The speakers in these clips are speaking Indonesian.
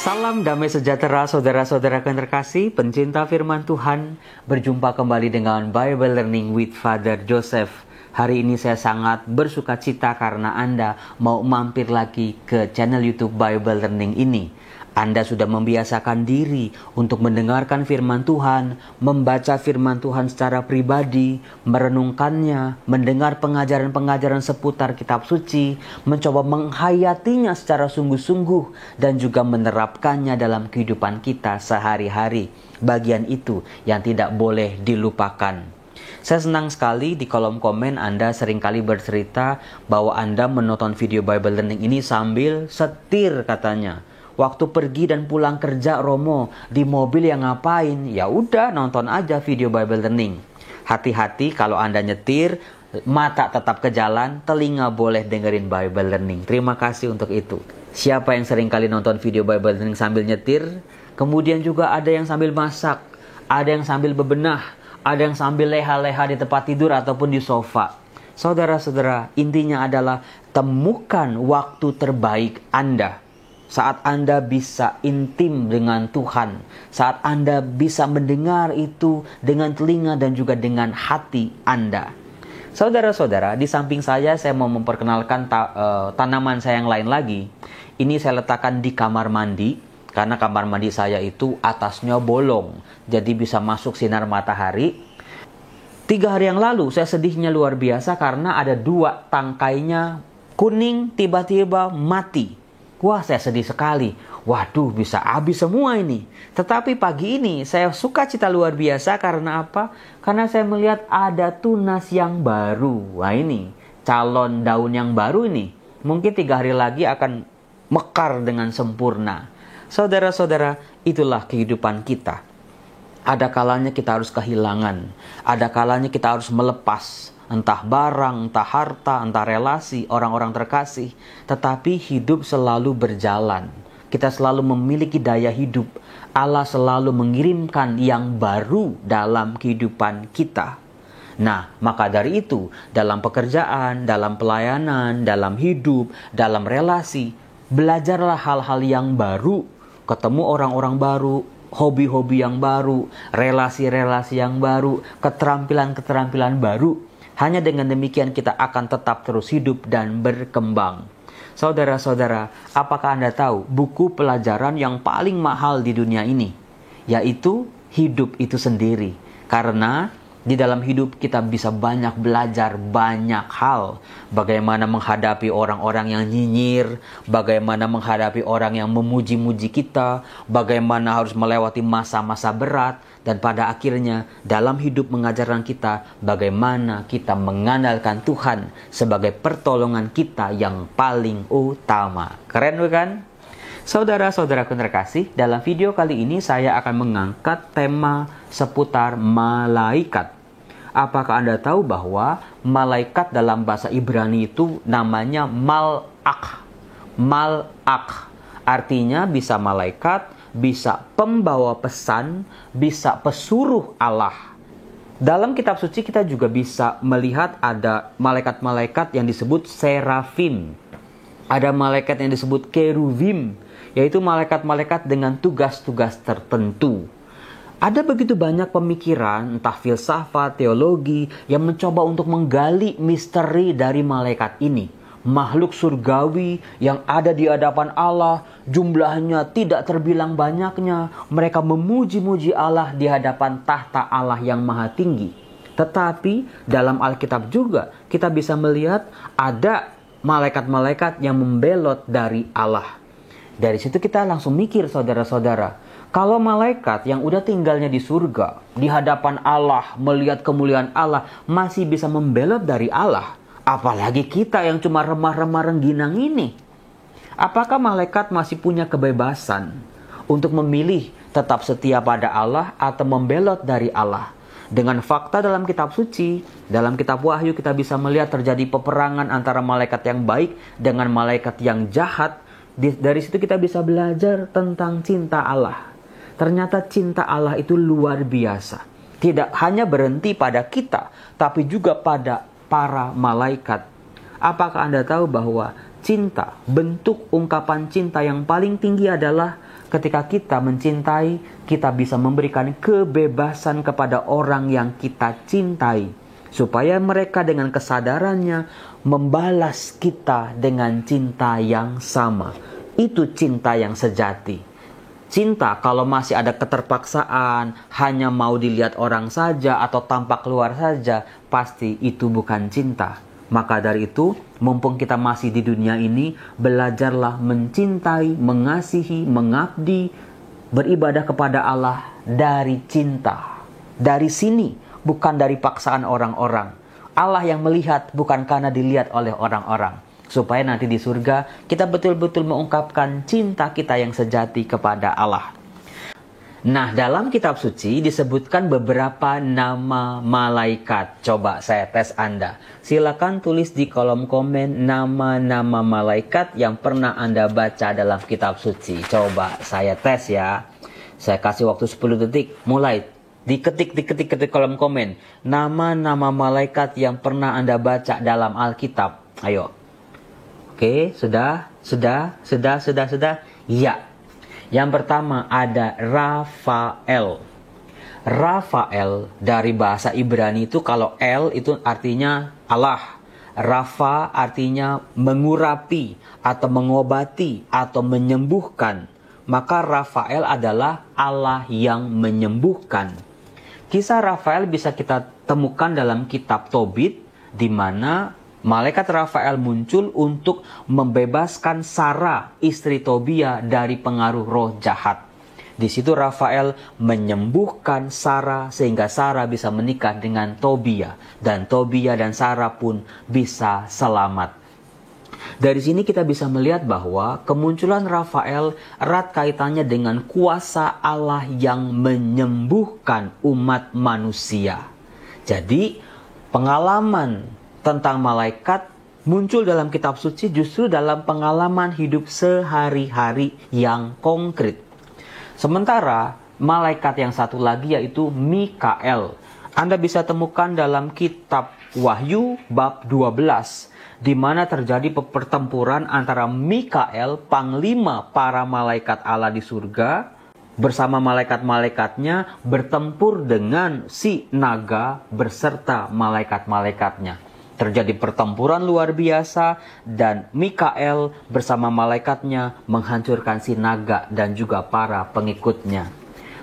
Salam damai sejahtera saudara-saudara yang terkasih, pencinta firman Tuhan. Berjumpa kembali dengan Bible Learning with Father Joseph. Hari ini saya sangat bersuka cita karena Anda mau mampir lagi ke channel YouTube Bible Learning ini. Anda sudah membiasakan diri untuk mendengarkan firman Tuhan, membaca firman Tuhan secara pribadi, merenungkannya, mendengar pengajaran-pengajaran seputar kitab suci, mencoba menghayatinya secara sungguh-sungguh, dan juga menerapkannya dalam kehidupan kita sehari-hari. Bagian itu yang tidak boleh dilupakan. Saya senang sekali di kolom komen Anda seringkali bercerita bahwa Anda menonton video Bible Learning ini sambil setir katanya. Waktu pergi dan pulang kerja Romo, di mobil yang ngapain? Ya udah nonton aja video Bible Learning. Hati-hati kalau Anda nyetir, mata tetap ke jalan, telinga boleh dengerin Bible Learning. Terima kasih untuk itu. Siapa yang sering kali nonton video Bible Learning sambil nyetir? Kemudian juga ada yang sambil masak, ada yang sambil bebenah, ada yang sambil leha-leha di tempat tidur ataupun di sofa. Saudara-saudara, intinya adalah temukan waktu terbaik Anda. Saat Anda bisa intim dengan Tuhan, saat Anda bisa mendengar itu dengan telinga dan juga dengan hati Anda. Saudara-saudara, di samping saya mau memperkenalkan tanaman saya yang lain lagi. Ini saya letakkan di kamar mandi, karena kamar mandi saya itu atasnya bolong, jadi bisa masuk sinar matahari. 3 hari yang lalu saya sedihnya luar biasa karena ada 2 tangkainya kuning tiba-tiba mati. Wah, saya sedih sekali. Waduh, bisa habis semua ini. Tetapi pagi ini saya suka cita luar biasa karena apa? Karena saya melihat ada tunas yang baru. Wah, ini calon daun yang baru ini. Mungkin 3 hari lagi akan mekar dengan sempurna. Saudara-saudara, itulah kehidupan kita. Ada kalanya kita harus kehilangan. Ada kalanya kita harus melepas. Entah barang, entah harta, entah relasi, orang-orang terkasih. Tetapi hidup selalu berjalan. Kita selalu memiliki daya hidup. Allah selalu mengirimkan yang baru dalam kehidupan kita. Nah, maka dari itu, dalam pekerjaan, dalam pelayanan, dalam hidup, dalam relasi, belajarlah hal-hal yang baru. Ketemu orang-orang baru, hobi-hobi yang baru, relasi-relasi yang baru, keterampilan-keterampilan baru. Hanya dengan demikian kita akan tetap terus hidup dan berkembang. Saudara-saudara, apakah Anda tahu buku pelajaran yang paling mahal di dunia ini? Yaitu hidup itu sendiri. Karena di dalam hidup kita bisa banyak belajar banyak hal. Bagaimana menghadapi orang-orang yang nyinyir, bagaimana menghadapi orang yang memuji-muji kita, bagaimana harus melewati masa-masa berat, dan pada akhirnya dalam hidup mengajarkan kita bagaimana kita mengandalkan Tuhan sebagai pertolongan kita yang paling utama. Keren bukan? Saudara-saudaraku terkasih, dalam video kali ini saya akan mengangkat tema seputar malaikat. Apakah Anda tahu bahwa malaikat dalam bahasa Ibrani itu namanya malak? Malak artinya bisa malaikat, bisa pembawa pesan, bisa pesuruh Allah. Dalam kitab suci kita juga bisa melihat ada malaikat-malaikat yang disebut serafim. Ada malaikat yang disebut keruvim, yaitu malaikat-malaikat dengan tugas-tugas tertentu. Ada begitu banyak pemikiran, entah filsafat, teologi, yang mencoba untuk menggali misteri dari malaikat ini. Makhluk surgawi yang ada di hadapan Allah, jumlahnya tidak terbilang banyaknya. Mereka memuji-muji Allah di hadapan tahta Allah yang maha tinggi. Tetapi dalam Alkitab juga kita bisa melihat ada malaikat-malaikat yang membelot dari Allah. Dari situ kita langsung mikir, saudara-saudara, kalau malaikat yang udah tinggalnya di surga, di hadapan Allah, melihat kemuliaan Allah, masih bisa membelot dari Allah, apalagi kita yang cuma remah-remah rengginang ini. Apakah malaikat masih punya kebebasan untuk memilih tetap setia pada Allah atau membelot dari Allah? Dengan fakta dalam kitab suci, dalam kitab Wahyu kita bisa melihat terjadi peperangan antara malaikat yang baik dengan malaikat yang jahat. Dari situ kita bisa belajar tentang cinta Allah. Ternyata cinta Allah itu luar biasa. Tidak hanya berhenti pada kita, tapi juga pada para malaikat. Apakah Anda tahu bahwa cinta, bentuk ungkapan cinta yang paling tinggi adalah ketika kita mencintai, kita bisa memberikan kebebasan kepada orang yang kita cintai, supaya mereka dengan kesadarannya membalas kita dengan cinta yang sama. Itu cinta yang sejati. Cinta kalau masih ada keterpaksaan, hanya mau dilihat orang saja atau tampak luar saja, pasti itu bukan cinta. Maka dari itu, mumpung kita masih di dunia ini, belajarlah mencintai, mengasihi, mengabdi, beribadah kepada Allah dari cinta. Dari sini, bukan dari paksaan orang-orang. Allah yang melihat bukan karena dilihat oleh orang-orang. Supaya nanti di surga kita betul-betul mengungkapkan cinta kita yang sejati kepada Allah. Nah, dalam kitab suci disebutkan beberapa nama malaikat. Coba saya tes Anda. Silakan tulis di kolom komen nama-nama malaikat yang pernah Anda baca dalam kitab suci. Coba saya tes ya. Saya kasih waktu 10 detik. Mulai. Diketik kolom komen. Nama-nama malaikat yang pernah Anda baca dalam Alkitab. Ayo. Oke, sudah. Ya. Yang pertama ada Rafael. Rafael dari bahasa Ibrani itu kalau El itu artinya Allah. Rafa artinya mengurapi atau mengobati atau menyembuhkan. Maka Rafael adalah Allah yang menyembuhkan. Kisah Rafael bisa kita temukan dalam kitab Tobit, di mana malaikat Rafael muncul untuk membebaskan Sarah, istri Tobia, dari pengaruh roh jahat. Di situ Rafael menyembuhkan Sarah sehingga Sarah bisa menikah dengan Tobia. Dan Tobia dan Sarah pun bisa selamat. Dari sini kita bisa melihat bahwa kemunculan Rafael erat kaitannya dengan kuasa Allah yang menyembuhkan umat manusia. Jadi pengalaman tentang malaikat muncul dalam kitab suci justru dalam pengalaman hidup sehari-hari yang konkret. Sementara malaikat yang satu lagi yaitu Mikael. Anda bisa temukan dalam kitab Wahyu bab 12, di mana terjadi pertempuran antara Mikael, panglima para malaikat Allah di surga, bersama malaikat-malaikatnya bertempur dengan si naga berserta malaikat-malaikatnya. Terjadi pertempuran luar biasa dan Mikael bersama malaikatnya menghancurkan si naga dan juga para pengikutnya.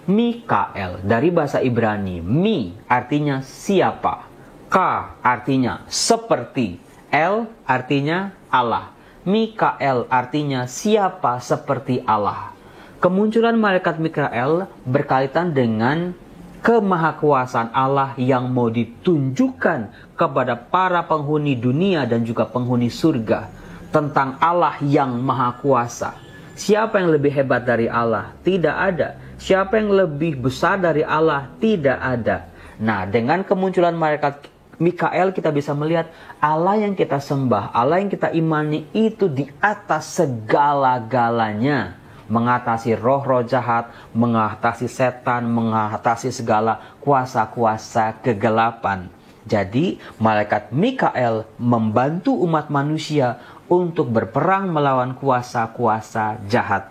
Mikael dari bahasa Ibrani, Mi artinya siapa, K artinya seperti, L artinya Allah. Mikael artinya siapa seperti Allah. Kemunculan malaikat Mikael berkaitan dengan kemahakuasaan Allah yang mau ditunjukkan kepada para penghuni dunia dan juga penghuni surga. Tentang Allah yang maha kuasa. Siapa yang lebih hebat dari Allah? Tidak ada. Siapa yang lebih besar dari Allah? Tidak ada. Nah, dengan kemunculan malaikat Mikael kita bisa melihat Allah yang kita sembah, Allah yang kita imani itu di atas segala-galanya. Mengatasi roh-roh jahat, mengatasi setan, mengatasi segala kuasa-kuasa kegelapan. Jadi, malaikat Mikael membantu umat manusia untuk berperang melawan kuasa-kuasa jahat.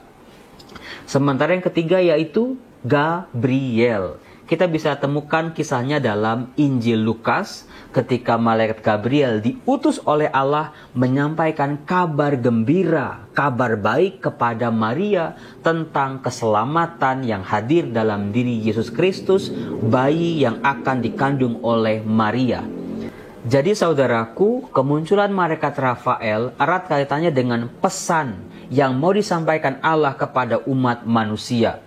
Sementara yang ketiga yaitu Gabriel. Kita bisa temukan kisahnya dalam Injil Lukas ketika malaikat Gabriel diutus oleh Allah menyampaikan kabar gembira, kabar baik kepada Maria tentang keselamatan yang hadir dalam diri Yesus Kristus, bayi yang akan dikandung oleh Maria. Jadi saudaraku, kemunculan malaikat Rafael erat kaitannya dengan pesan yang mau disampaikan Allah kepada umat manusia.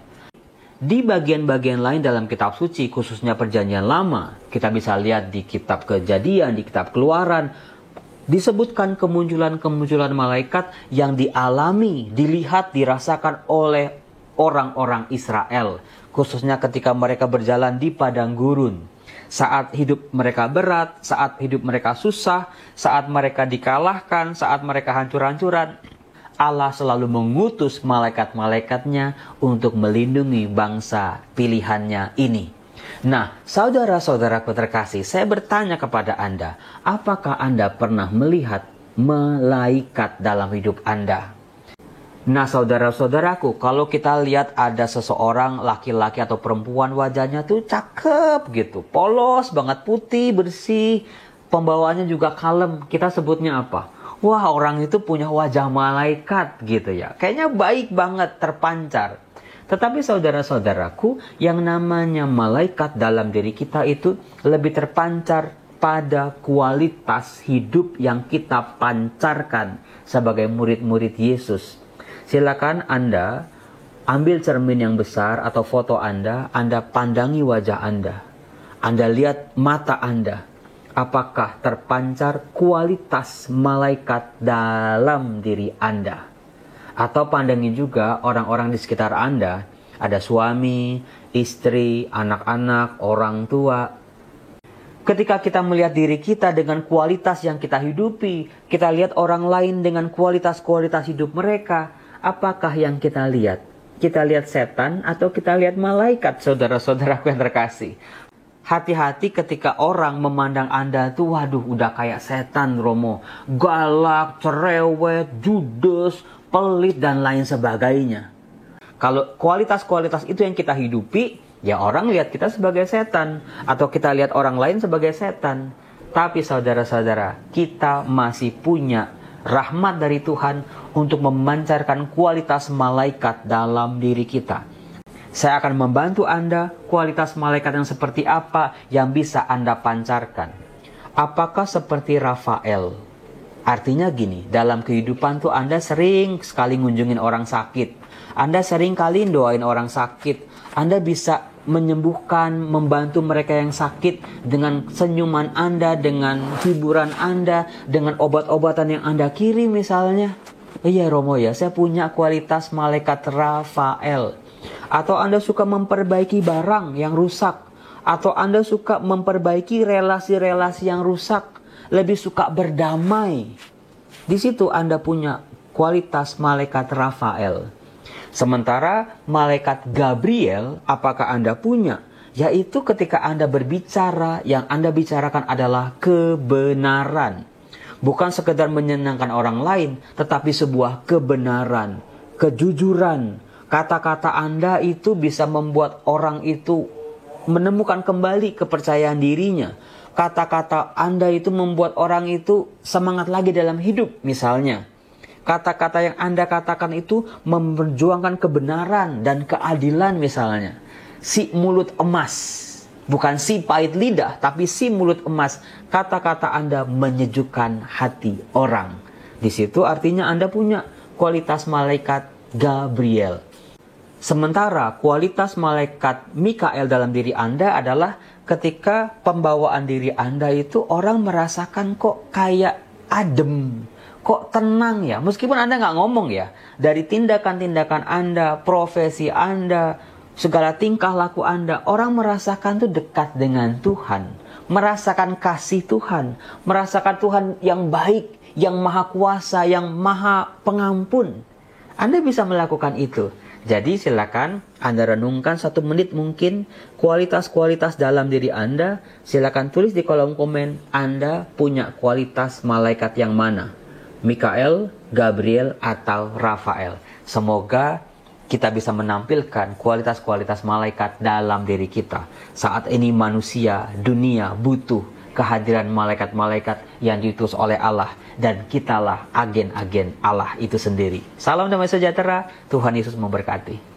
Di bagian-bagian lain dalam kitab suci, khususnya perjanjian lama, kita bisa lihat di kitab Kejadian, di kitab Keluaran, disebutkan kemunculan-kemunculan malaikat yang dialami, dilihat, dirasakan oleh orang-orang Israel. Khususnya ketika mereka berjalan di padang gurun. Saat hidup mereka berat, saat hidup mereka susah, saat mereka dikalahkan, saat mereka hancur-hancuran, Allah selalu mengutus malaikat-malaikatnya untuk melindungi bangsa pilihannya ini. Nah, saudara-saudaraku terkasih, saya bertanya kepada Anda, apakah Anda pernah melihat malaikat dalam hidup Anda? Nah, saudara-saudaraku, kalau kita lihat ada seseorang laki-laki atau perempuan wajahnya tuh cakep gitu, polos banget, putih, bersih, pembawaannya juga kalem, kita sebutnya apa? Wah, orang itu punya wajah malaikat gitu ya. Kayaknya baik banget, terpancar. Tetapi saudara-saudaraku, yang namanya malaikat dalam diri kita itu lebih terpancar pada kualitas hidup yang kita pancarkan sebagai murid-murid Yesus. Silakan Anda ambil cermin yang besar atau foto Anda pandangi wajah Anda. Anda lihat mata Anda. Apakah terpancar kualitas malaikat dalam diri Anda? Atau pandangi juga orang-orang di sekitar Anda. Ada suami, istri, anak-anak, orang tua. Ketika kita melihat diri kita dengan kualitas yang kita hidupi, kita lihat orang lain dengan kualitas-kualitas hidup mereka, apakah yang kita lihat? Kita lihat setan atau kita lihat malaikat, saudara-saudaraku yang terkasih? Hati-hati ketika orang memandang Anda tuh, waduh udah kayak setan Romo. Galak, cerewet, judes, pelit, dan lain sebagainya. Kalau kualitas-kualitas itu yang kita hidupi, ya orang lihat kita sebagai setan. Atau kita lihat orang lain sebagai setan. Tapi saudara-saudara, kita masih punya rahmat dari Tuhan untuk memancarkan kualitas malaikat dalam diri kita. Saya akan membantu Anda kualitas malaikat yang seperti apa yang bisa Anda pancarkan. Apakah seperti Rafael? Artinya gini, dalam kehidupan tuh Anda sering sekali ngunjungin orang sakit. Anda sering kali doain orang sakit. Anda bisa menyembuhkan, membantu mereka yang sakit dengan senyuman Anda, dengan hiburan Anda, dengan obat-obatan yang Anda kirim misalnya. Iya Romo ya, saya punya kualitas malaikat Rafael. Atau Anda suka memperbaiki barang yang rusak. Atau Anda suka memperbaiki relasi-relasi yang rusak. Lebih suka berdamai. Di situ Anda punya kualitas malaikat Rafael. Sementara malaikat Gabriel, apakah Anda punya? Yaitu ketika Anda berbicara, yang Anda bicarakan adalah kebenaran. Bukan sekedar menyenangkan orang lain, tetapi sebuah kebenaran, kejujuran. Kata-kata Anda itu bisa membuat orang itu menemukan kembali kepercayaan dirinya. Kata-kata Anda itu membuat orang itu semangat lagi dalam hidup misalnya. Kata-kata yang Anda katakan itu memperjuangkan kebenaran dan keadilan misalnya. Si mulut emas. Bukan si pahit lidah, tapi si mulut emas. Kata-kata Anda menyejukkan hati orang. Di situ artinya Anda punya kualitas malaikat Gabriel. Sementara kualitas malaikat Mikael dalam diri Anda adalah ketika pembawaan diri Anda itu orang merasakan kok kayak adem, kok tenang ya. Meskipun Anda nggak ngomong ya, dari tindakan-tindakan Anda, profesi Anda, segala tingkah laku Anda, orang merasakan tuh dekat dengan Tuhan, merasakan kasih Tuhan, merasakan Tuhan yang baik, yang maha kuasa, yang maha pengampun. Anda bisa melakukan itu. Jadi silakan Anda renungkan 1 menit mungkin kualitas-kualitas dalam diri Anda. Silakan tulis di kolom komen Anda punya kualitas malaikat yang mana. Mikael, Gabriel, atau Rafael. Semoga kita bisa menampilkan kualitas-kualitas malaikat dalam diri kita. Saat ini manusia, dunia butuh kehadiran malaikat-malaikat yang diutus oleh Allah. Dan kitalah agen-agen Allah itu sendiri. Salam damai sejahtera, Tuhan Yesus memberkati.